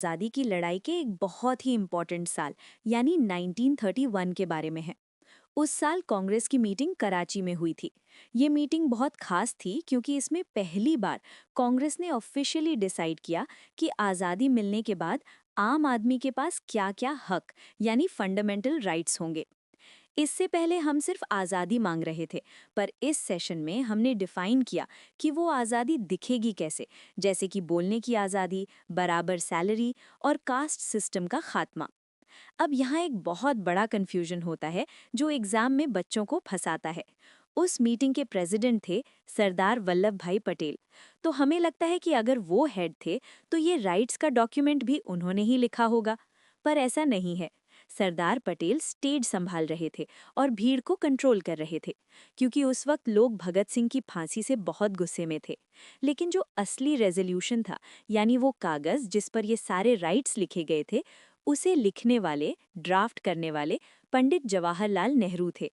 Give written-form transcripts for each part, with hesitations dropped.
आज़ादी की लड़ाई के एक बहुत ही इम्पोर्टेंट साल यानी 1931 के बारे में है। उस साल कांग्रेस की मीटिंग कराची में हुई थी। ये मीटिंग बहुत खास थी क्योंकि इसमें पहली बार कांग्रेस ने ऑफिशियली डिसाइड किया कि आज़ादी मिलने के बाद आम आदमी के पास क्या-क्या हक यानी फंडामेंटल राइट्स होंगे। इससे पहले हम सिर्फ आज़ादी मांग रहे थे, पर इस सेशन में हमने डिफाइन किया कि वो आज़ादी दिखेगी कैसे, जैसे कि बोलने की आज़ादी, बराबर सैलरी और कास्ट सिस्टम का खात्मा। अब यहाँ एक बहुत बड़ा कन्फ्यूजन होता है जो एग्जाम में बच्चों को फंसाता है। उस मीटिंग के प्रेसिडेंट थे सरदार वल्लभ भाई पटेल। तो हमें लगता है कि अगर वो हेड थे तो ये राइट्स का डॉक्यूमेंट भी उन्होंने ही लिखा होगा, पर ऐसा नहीं है। सरदार पटेल स्टेज संभाल रहे थे और भीड़ को कंट्रोल कर रहे थे, क्योंकि उस वक्त लोग भगत सिंह की फांसी से बहुत गुस्से में थे। लेकिन जो असली रेजोल्यूशन था, यानी वो कागज जिस पर ये सारे राइट्स लिखे गए थे, उसे लिखने वाले, ड्राफ्ट करने वाले पंडित जवाहरलाल नेहरू थे।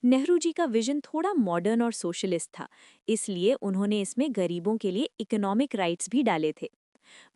नेहरू जी का विजन थोड़ा मॉडर्न और सोशलिस्ट था, इसलिए उन्होंने इसमें गरीबों के लिए इकोनॉमिक राइट्स भी डाले थे।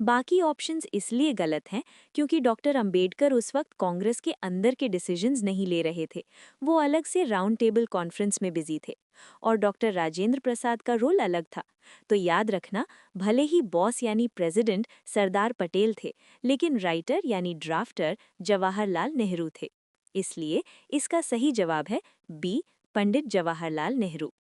बाकी ऑप्शंस इसलिए गलत हैं क्योंकि डॉक्टर अंबेडकर उस वक्त कांग्रेस के अंदर के डिसीजंस नहीं ले रहे थे। वो अलग से राउंड टेबल कॉन्फ्रेंस में बिजी थे और डॉक्टर राजेंद्र प्रसाद का रोल अलग था। तो याद रखना, भले ही बॉस यानी प्रेसिडेंट सरदार पटेल थे, लेकिन राइटर यानी ड्राफ्टर जवाहरलाल नेहरू थे। इसलिए इसका सही जवाब है बी, पंडित जवाहरलाल नेहरू।